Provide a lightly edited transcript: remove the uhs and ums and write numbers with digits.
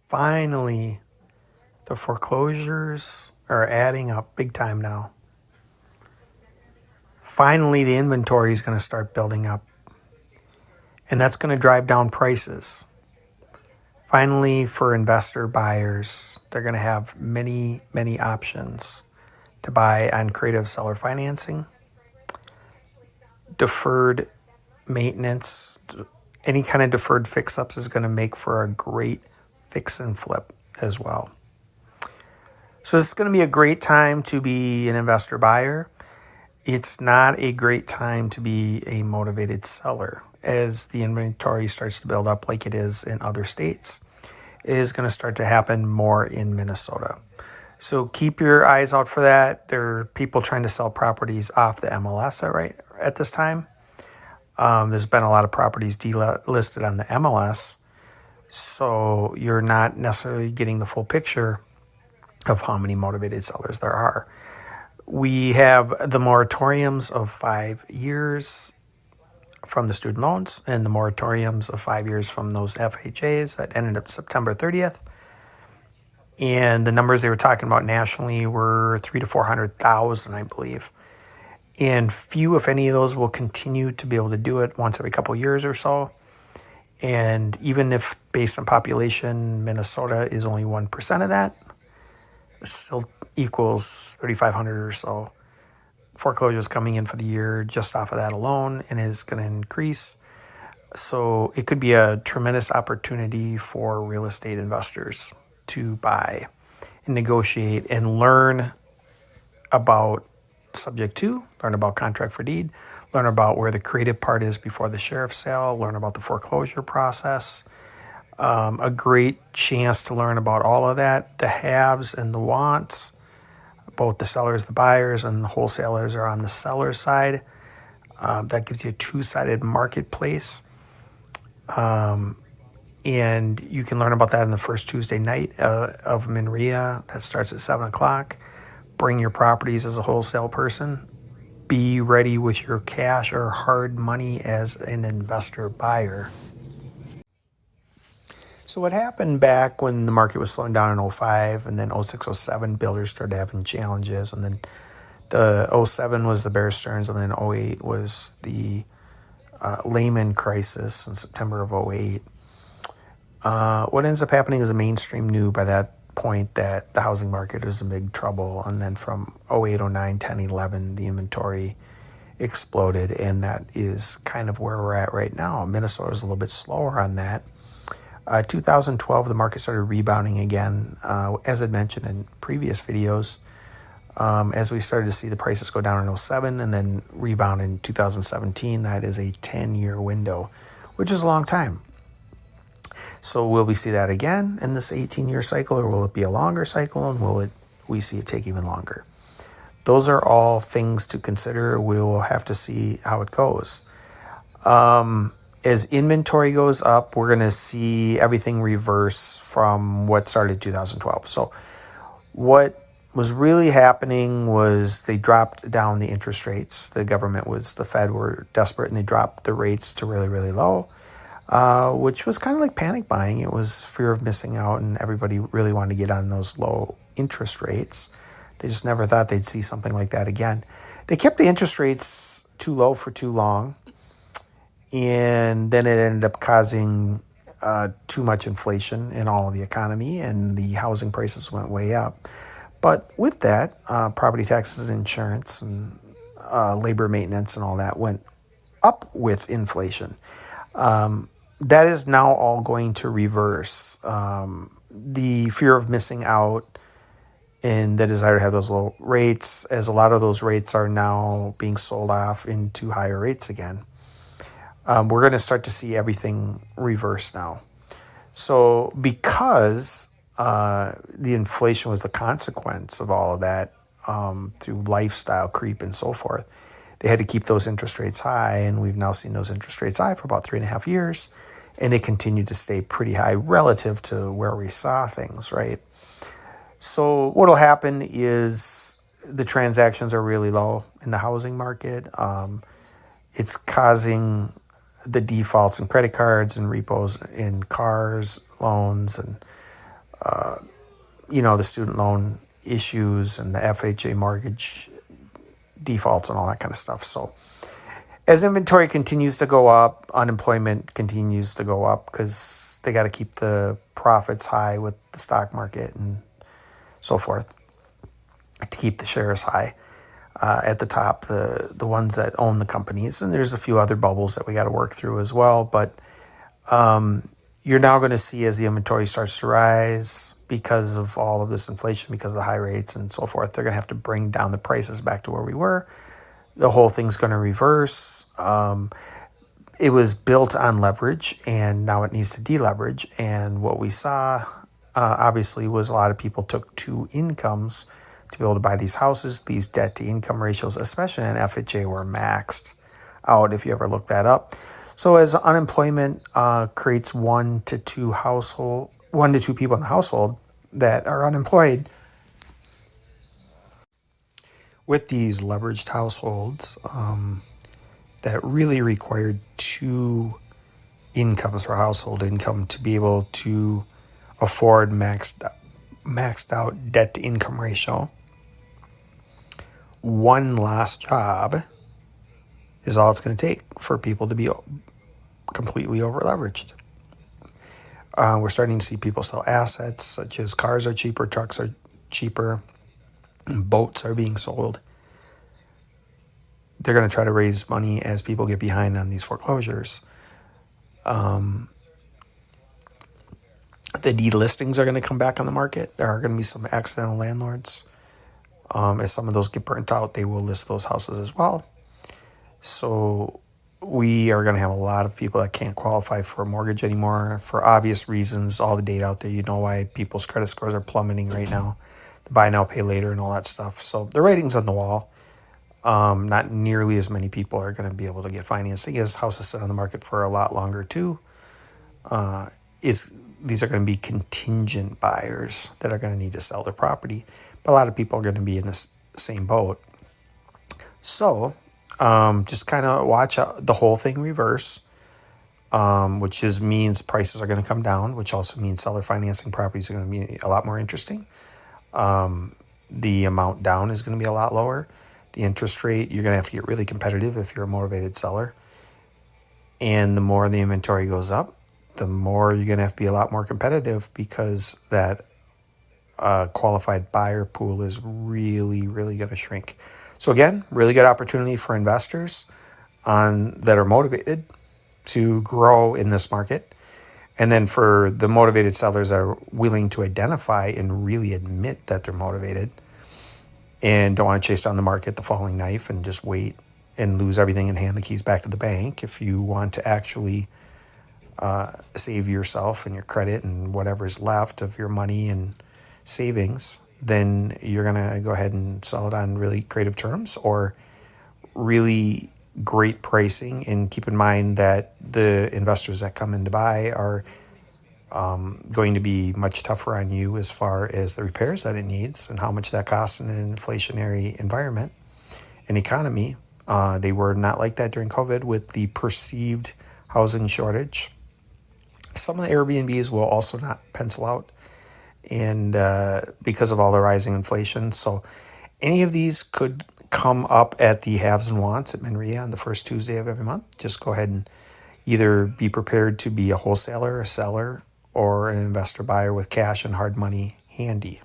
Finally, the foreclosures are adding up big time now. Finally, the inventory is going to start building up, and that's going to drive down prices. Finally, for investor buyers, they're going to have many, many options to buy on creative seller financing, deferred maintenance. Any kind of deferred fix-ups is going to make for a great fix and flip as well. So it's going to be a great time to be an investor buyer. It's not a great time to be a motivated seller as the inventory starts to build up like it is in other states. It is going to start to happen more in Minnesota. So keep your eyes out for that. There are people trying to sell properties off the MLS at this time. There's been a lot of properties delisted on the MLS, so you're not necessarily getting the full picture of how many motivated sellers there are. We have the moratoriums of 5 years from the student loans and the moratoriums of 5 years from those FHAs that ended up September 30th. And the numbers they were talking about nationally were 300,000 to 400,000, I believe. And few, if any, of those will continue to be able to do it once every couple of years or so. And even if based on population, Minnesota is only 1% of that, it still equals 3,500 or so foreclosures coming in for the year just off of that alone, and is going to increase. So it could be a tremendous opportunity for real estate investors to buy and negotiate and learn about subject to, learn about contract for deed, learn about where the creative part is before the sheriff's sale, learn about the foreclosure process. A great chance to learn about all of that, the haves and the wants. Both the sellers, the buyers, and the wholesalers are on the seller side. That gives you a two-sided marketplace. And you can learn about that on the first Tuesday night of MNREIA. That starts at 7 o'clock. Bring your properties as a wholesale person. Be ready with your cash or hard money as an investor buyer. So what happened back when the market was slowing down in 05 and then 06, 07, builders started having challenges. And then the 07 was the Bear Stearns, and then 08 was the Lehman crisis in September of 08. What ends up happening is the mainstream knew by that point that the housing market is in big trouble. And then from 08, 09, 10, 11, the inventory exploded. And that is kind of where we're at right now. Minnesota is a little bit slower on that. 2012, the market started rebounding again, as I mentioned in previous videos, as we started to see the prices go down in 07 and then rebound in 2017. That is a 10-year window, which is a long time. So will we see that again in this 18-year cycle, or will it be a longer cycle, and will we see it take even longer? Those are all things to consider. We will have to see how it goes. As inventory goes up, we're going to see everything reverse from what started in 2012. So what was really happening was they dropped down the interest rates. The Fed were desperate, and they dropped the rates to really, really low, which was kind of like panic buying. It was fear of missing out, and everybody really wanted to get on those low interest rates. They just never thought they'd see something like that again. They kept the interest rates too low for too long. And then it ended up causing too much inflation in all of the economy, and the housing prices went way up. But with that, property taxes and insurance and labor maintenance and all that went up with inflation. That is now all going to reverse. The fear of missing out and the desire to have those low rates, as a lot of those rates are now being sold off into higher rates again. We're going to start to see everything reverse now. So because the inflation was the consequence of all of that through lifestyle creep and so forth, they had to keep those interest rates high, and we've now seen those interest rates high for about 3.5 years, and they continue to stay pretty high relative to where we saw things, right? So what will happen is the transactions are really low in the housing market. It's causing the defaults in credit cards and repos in cars, loans, and the student loan issues and the FHA mortgage defaults and all that kind of stuff. So as inventory continues to go up, unemployment continues to go up because they got to keep the profits high with the stock market and so forth to keep the shares high at the top, the ones that own the companies. And there's a few other bubbles that we got to work through as well. But you're now going to see as the inventory starts to rise because of all of this inflation, because of the high rates and so forth, they're going to have to bring down the prices back to where we were. The whole thing's going to reverse. It was built on leverage and now it needs to deleverage. And what we saw, obviously, was a lot of people took two incomes to be able to buy these houses. These debt to income ratios, especially in FHA, were maxed out if you ever look that up. So as unemployment creates one to two people in the household that are unemployed, with these leveraged households that really required two incomes for household income to be able to afford maxed out debt to income ratio, one last job is all it's going to take for people to be completely over leveraged. We're starting to see people sell assets such as cars are cheaper, trucks are cheaper, and boats are being sold. They're going to try to raise money as people get behind on these foreclosures. The delistings are going to come back on the market. There are going to be some accidental landlords. As some of those get burnt out, they will list those houses as well. So we are going to have a lot of people that can't qualify for a mortgage anymore for obvious reasons. All the data out there, you know why people's credit scores are plummeting right now. The buy now, pay later and all that stuff. So the writing's on the wall. Not nearly as many people are going to be able to get financing as houses sit on the market for a lot longer too. These are going to be contingent buyers that are going to need to sell their property. But a lot of people are going to be in this same boat. So just kind of watch out the whole thing reverse, which means prices are going to come down, which also means seller financing properties are going to be a lot more interesting. The amount down is going to be a lot lower. The interest rate, you're going to have to get really competitive if you're a motivated seller. And the more the inventory goes up, the more you're going to have to be a lot more competitive because that qualified buyer pool is really, really going to shrink. So again, really good opportunity for investors that are motivated to grow in this market. And then for the motivated sellers that are willing to identify and really admit that they're motivated and don't want to chase down the market, the falling knife, and just wait and lose everything and hand the keys back to the bank. If you want to actually save yourself and your credit and whatever's left of your money and savings, then you're going to go ahead and sell it on really creative terms or really great pricing. And keep in mind that the investors that come in to buy are going to be much tougher on you as far as the repairs that it needs and how much that costs in an inflationary environment and economy. They were not like that during COVID with the perceived housing shortage. Some of the Airbnbs will also not pencil out and because of all the rising inflation. So any of these could come up at the haves and wants at MNREIA on the first Tuesday of every month. Just go ahead and either be prepared to be a wholesaler, a seller, or an investor buyer with cash and hard money handy.